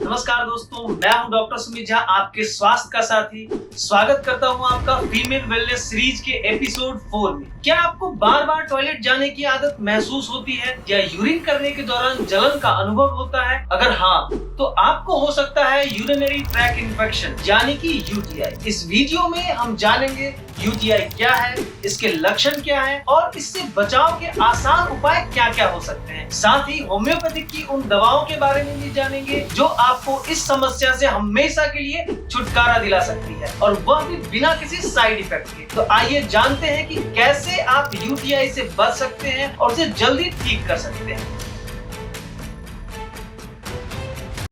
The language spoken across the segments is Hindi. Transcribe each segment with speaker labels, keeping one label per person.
Speaker 1: नमस्कार दोस्तों, मैं हूं डॉक्टर सुमित झा, आपके स्वास्थ्य का साथी। स्वागत करता हूं आपका फीमेल वेलनेस सीरीज के एपिसोड 4 में। क्या आपको बार बार टॉयलेट जाने की आदत महसूस होती है या यूरिन करने के दौरान जलन का अनुभव होता है? अगर हाँ, तो आपको हो सकता है यूरिनरी ट्रैक इन्फेक्शन यानी कि यूटीआई। इस वीडियो में हम जानेंगे यूटीआई क्या है, इसके लक्षण क्या है और इससे बचाव के आसान उपाय क्या क्या हो सकते हैं। साथ ही होम्योपैथिक की उन दवाओं के बारे में भी जानेंगे जो आपको इस समस्या से हमेशा के लिए छुटकारा दिला सकती है, और वह भी बिना किसी साइड इफेक्ट के। तो आइए जानते हैं कि कैसे आप यूटीआई से बच सकते हैं और उसे जल्दी ठीक कर सकते हैं।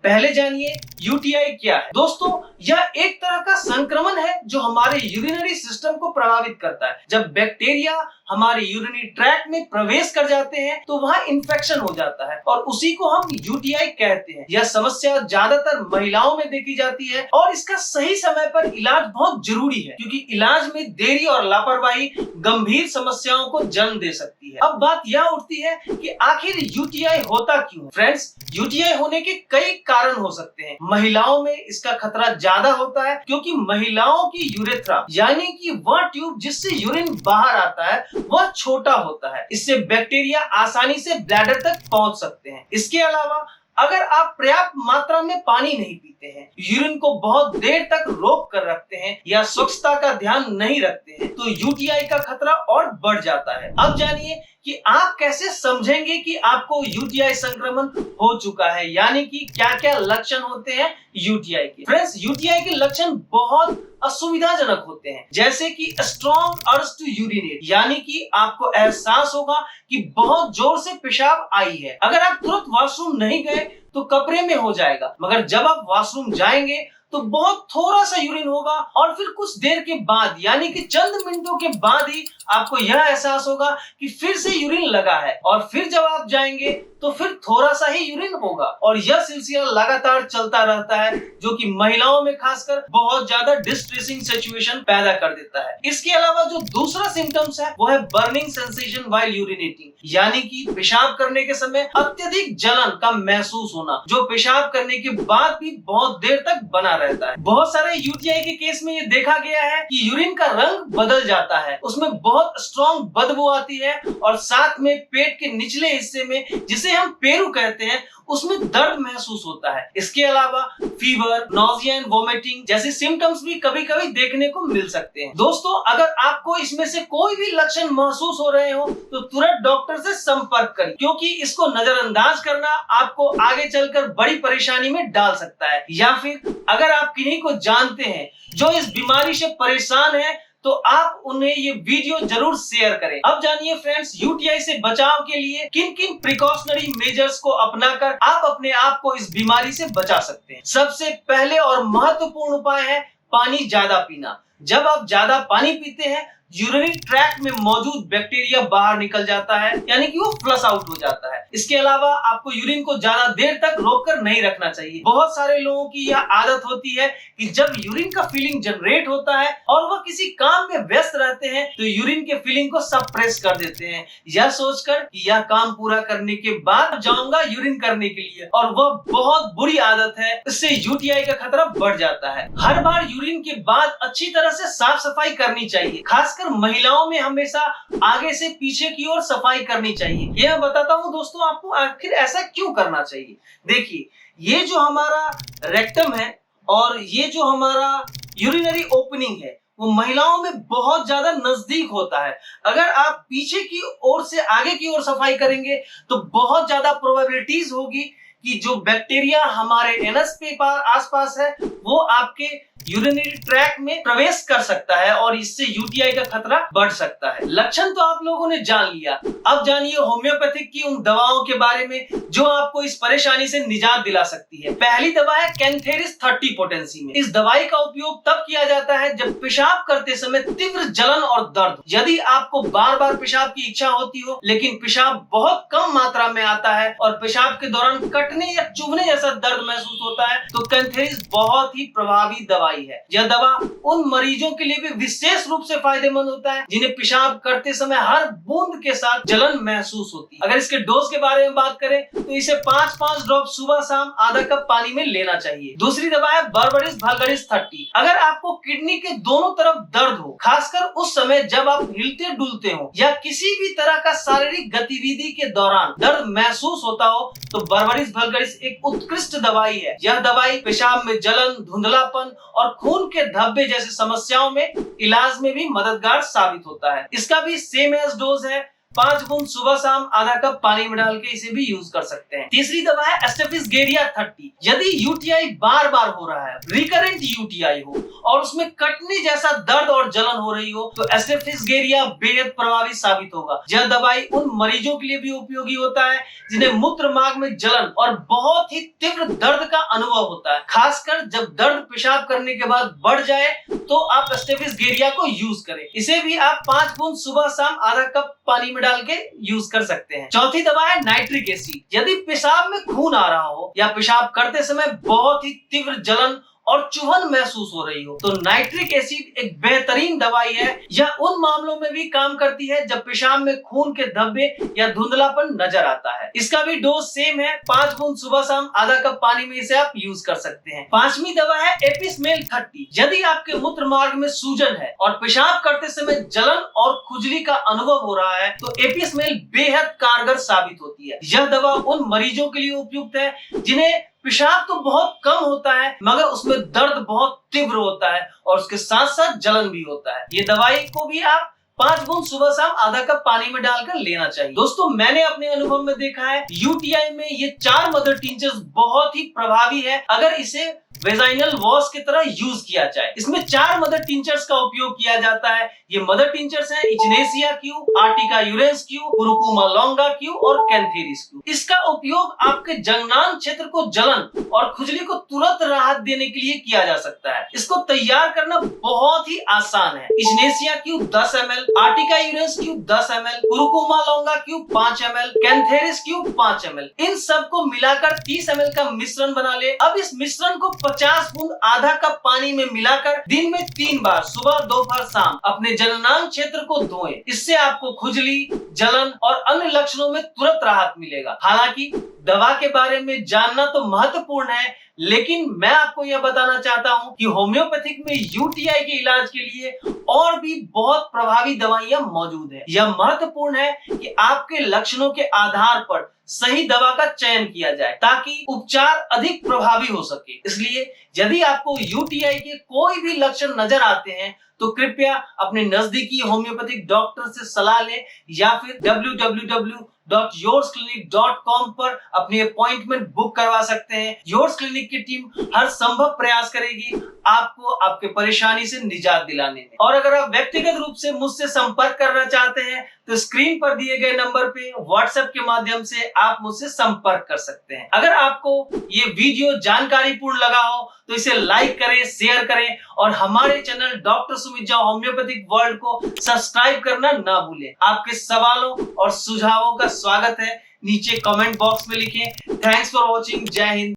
Speaker 1: पहले जानिए यूटीआई क्या है। दोस्तों, यह एक तरह का संक्रमण है जो हमारे यूरिनरी सिस्टम को प्रभावित करता है। जब बैक्टीरिया हमारे यूरिनरी ट्रैक्ट में प्रवेश कर जाते हैं तो वहाँ इन्फेक्शन हो जाता है और उसी को हम यूटीआई कहते हैं। यह समस्या ज्यादातर महिलाओं में देखी जाती है और इसका सही समय पर इलाज बहुत जरूरी है, क्योंकि इलाज में देरी और लापरवाही गंभीर समस्याओं को जन्म दे सकती है। अब बात यह उठती है कि आखिर यूटीआई होता क्यों है। फ्रेंड्स, यूटीआई होने के कई कारण हो सकते हैं। महिलाओं में इसका खतरा ज्यादा होता है क्योंकि महिलाओं की यूरेथ्रा यानी कि वह ट्यूब जिससे यूरिन बाहर आता है वह छोटा होता है। इससे बैक्टीरिया आसानी से ब्लैडर तक पहुंच सकते हैं। इसके अलावा अगर आप पर्याप्त मात्रा में पानी नहीं पीते हैं, यूरिन को बहुत देर तक रोक कर रखते हैं या स्वच्छता का ध्यान नहीं रखते हैं, तो यूटीआई का खतरा और बढ़ जाता है। अब जानिए कि आप कैसे समझेंगे कि आपको यूटीआई संक्रमण हो चुका है, यानी कि क्या क्या लक्षण होते हैं यूटीआई के। फ्रेंड्स, यूटीआई के लक्षण बहुत असुविधाजनक होते हैं, जैसे कि स्ट्रॉन्ग अर्ज टू यूरिनेट, यानी कि आपको एहसास होगा कि बहुत जोर से पेशाब आई है। अगर आप तुरंत वॉशरूम नहीं गए तो कपड़े में हो जाएगा, मगर जब आप वॉशरूम जाएंगे तो बहुत थोड़ा सा यूरिन होगा और फिर कुछ देर के बाद यानी कि चंद मिनटों के बाद ही आपको यह एहसास होगा कि फिर से यूरिन लगा है, और फिर जब आप जाएंगे तो फिर थोड़ा सा ही यूरिन होगा, और यह सिलसिला लगातार चलता रहता है, जो कि महिलाओं में खासकर बहुत ज्यादा डिस्ट्रेसिंग सिचुएशन पैदा कर देता है। इसके अलावा जो दूसरा सिम्टम्स है वो है बर्निंग सेंसेशन व्हाइल यूरिनेटिंग, यानी कि पेशाब करने के समय अत्यधिक जलन का महसूस होना, जो पेशाब करने के बाद भी बहुत देर तक बना रहता है। बहुत सारे यूटीआई के केस में ये देखा गया है कि यूरिन का रंग बदल जाता है, उसमें बहुत स्ट्रॉन्ग बदबू आती है, और साथ में पेट के निचले हिस्से में, जिसे हम पेरू कहते हैं, उसमें दर्द महसूस होता है। इसके अलावा फीवर, नॉजिया एंड वोमिटिंग जैसे सिम्टम्स भी कभी कभी देखने को मिल सकते हैं। दोस्तों, अगर आपको इसमें से कोई भी लक्षण महसूस हो रहे हो तो तुरंत डॉक्टर से संपर्क करें, क्योंकि इसको नजरअंदाज करना आपको आगे चलकर बड़ी परेशानी में डाल सकता है। या फिर अगर आप किन्हीं को जानते हैं जो इस बीमारी से परेशान है तो आप उन्हें ये वीडियो जरूर शेयर करें। अब जानिए फ्रेंड्स, यूटीआई से बचाव के लिए किन किन प्रिकॉशनरी मेजर्स को अपनाकर आप अपने आप को इस बीमारी से बचा सकते हैं। सबसे पहले और महत्वपूर्ण उपाय है पानी ज्यादा पीना। जब आप ज्यादा पानी पीते हैं, यूरिनरी ट्रैक्ट में मौजूद बैक्टीरिया बाहर निकल जाता है, यानी कि वो फ्लश आउट हो जाता है। इसके अलावा आपको यूरिन को ज्यादा देर तक रोककर नहीं रखना चाहिए। बहुत सारे लोगों की यह आदत होती है कि जब यूरिन का फीलिंग जनरेट होता है और वह किसी काम में व्यस्त रहते हैं तो यूरिन के फीलिंग को सप्रेस कर देते हैं, यह सोचकर कि यह काम पूरा करने के बाद जाऊंगा यूरिन करने के लिए, और वह बहुत बुरी आदत है। इससे यूटीआई का खतरा बढ़ जाता है। हर बार यूरिन के बाद अच्छी तरह से साफ सफाई करनी चाहिए। खासकर महिलाओं में हमेशा आगे से पीछे की ओर सफाई करनी चाहिए। ये मैं बताता हूँ दोस्तों आपको आखिर ऐसा क्यों करना चाहिए। देखिए, ये जो हमारा रेक्टम है और ये जो हमारा यूरिनरी ओपनिंग है वो महिलाओं में बहुत ज्यादा नजदीक होता है। अगर आप पीछे की ओर से आगे की ओर सफाई करेंगे तो बहुत ज्यादा प्रोबेबिलिटीज होगी कि जो बैक्टीरिया हमारे एनस के आसपास है वो आपके यूरिनरी ट्रैक में प्रवेश कर सकता है और इससे यूटीआई का खतरा बढ़ सकता है। लक्षण तो आप लोगों ने जान लिया। अब जानिए होम्योपैथिक की उन दवाओं के बारे में जो आपको इस परेशानी से निजात दिला सकती है। पहली दवा है कैंथेरिस 30 पोटेंसी में। इस दवाई का उपयोग तब किया जाता है जब पेशाब करते समय तीव्र जलन और दर्द, यदि आपको बार बार पेशाब की इच्छा होती हो लेकिन पेशाब बहुत कम मात्रा में आता है और पेशाब के दौरान कटने या चुभने जैसा दर्द महसूस होता है, तो कैंथेरिस बहुत ही प्रभावी दवाई दवाई है। यह दवा उन मरीजों के लिए भी विशेष रूप से फायदेमंद होता है जिन्हें पेशाब करते समय हर बूंद के साथ जलन महसूस होती है। अगर इसके डोज के बारे में बात करें तो इसे 5-5 ड्रॉप सुबह शाम आधा कप पानी में लेना चाहिए। दूसरी दवा है बर्बरिस वल्गारिस 30। अगर आपको किडनी के दोनों तरफ दर्द हो, खासकर उस समय जब आप हिलते डुलते हो या किसी भी तरह का शारीरिक गतिविधि के दौरान दर्द महसूस होता हो, तो बर्बरिस वल्गारिस एक उत्कृष्ट दवाई है। यह दवाई पेशाब में जलन, धुंधलापन और खून के धब्बे जैसी समस्याओं में इलाज में भी मददगार साबित होता है। इसका भी सेम एज डोज है, 5 बूंद सुबह शाम आधा कप पानी में डाल के इसे भी यूज कर सकते हैं। तीसरी दवा है एस्टेफिसगेरिया 30। यदि यूटीआई बार बार हो रहा है, रिकरेंट यूटीआई हो और उसमें कटने जैसा दर्द और जलन हो रही हो, तो एस्टेफिसगेरिया बेहद प्रभावी साबित होगा। यह दवाई उन मरीजों के लिए भी उपयोगी होता है जिन्हें मूत्र मार्ग में जलन और बहुत ही तीव्र दर्द का अनुभव होता है। खासकर जब दर्द पेशाब करने के बाद बढ़ जाए तो आप एस्टेफिसगेरिया को यूज करें। इसे भी आप 5 बूंद सुबह शाम आधा कप पानी में डाल के यूज कर सकते हैं। चौथी दवा है नाइट्रिक एसिड। यदि पेशाब में खून आ रहा हो या पेशाब करते समय बहुत ही तीव्र जलन और चुभन महसूस हो रही हो, तो नाइट्रिक एसिड एक बेहतरीन दवाई है। यह उन मामलों में भी काम करती है जब पेशाब में खून के धब्बे या धुंधलापन नजर आता है। इसका भी डोज सेम है, 5 बूंद सुबह शाम आधा कप पानी में इसे आप यूज कर सकते हैं। पांचवी दवा है एपिसमेल 30। यदि आपके मूत्र मार्ग में सूजन है और पेशाब करते समय जलन और खुजली का अनुभव हो रहा है, तो एपिसमेल बेहद कारगर साबित होती है। यह दवा उन मरीजों के लिए उपयुक्त है जिन्हें पेशाब तो बहुत कम होता है मगर उसमें दर्द बहुत तीव्र होता है और उसके साथ साथ जलन भी होता है। ये दवाई को भी आप 5 बूंद सुबह शाम आधा कप पानी में डालकर लेना चाहिए। दोस्तों, मैंने अपने अनुभव में देखा है यूटीआई में ये 4 मदर टिंचर्स बहुत ही प्रभावी है अगर इसे वेजाइनल वॉश की तरह यूज किया जाए। इसमें 4 मदर टिंचर्स का उपयोग किया जाता है। ये मदर टिंचर्स हैं इचनेसिया Q, Ertiga urens Q, कुरुकुमा longa Q और कैंथेरिस क्यू। इसका उपयोग आपके जंगनान क्षेत्र को जलन और खुजली को तुरंत राहत देने के लिए किया जा सकता है। इसको तैयार करना बहुत ही आसान है। Echinacea Q 10 ml, urtica urens Q 10 ml, curcuma longa Q 5 ml, cantharis Q 5 ml। इन सबको मिलाकर 30 ml का मिश्रण बना ले। अब इस मिश्रण को 50 बूंद आधा कप पानी में मिलाकर दिन में 3 बार सुबह, दोपहर, शाम अपने जननांग क्षेत्र को धोएं। इससे आपको खुजली, जलन और अन्य लक्षणों में तुरंत राहत मिलेगा। हालांकि दवा के बारे में जानना तो महत्वपूर्ण है, लेकिन मैं आपको यह बताना चाहता हूं कि होम्योपैथिक में यूटीआई के इलाज के लिए और भी बहुत प्रभावी दवाइयां मौजूद हैं। यह महत्वपूर्ण है कि आपके लक्षणों के आधार पर सही दवा का चयन किया जाए ताकि उपचार अधिक प्रभावी हो सके। इसलिए यदि आपको यूटीआई के कोई भी लक्षण नजर आते हैं तो कृपया अपने नजदीकी होम्योपैथिक डॉक्टर से सलाह लें या फिर www.yoursclinic.com पर अपनी अपॉइंटमेंट बुक करवा सकते हैं। योर्स क्लिनिक की टीम हर संभव प्रयास करेगी आपको आपके परेशानी से निजात दिलाने में। और अगर आप व्यक्तिगत रूप से मुझसे संपर्क करना चाहते हैं तो स्क्रीन पर दिए गए नंबर पे व्हाट्सएप के माध्यम से आप मुझसे संपर्क कर सकते हैं। अगर आपको ये वीडियो जानकारीपूर्ण लगा हो तो इसे लाइक करें, शेयर करें और हमारे channel doctor Sumit Jha homeopathic world को सब्सक्राइब करना ना भूलें। आपके सवालों और सुझावों का स्वागत है, नीचे कमेंट बॉक्स में लिखें। Thanks for watching. जय हिंद।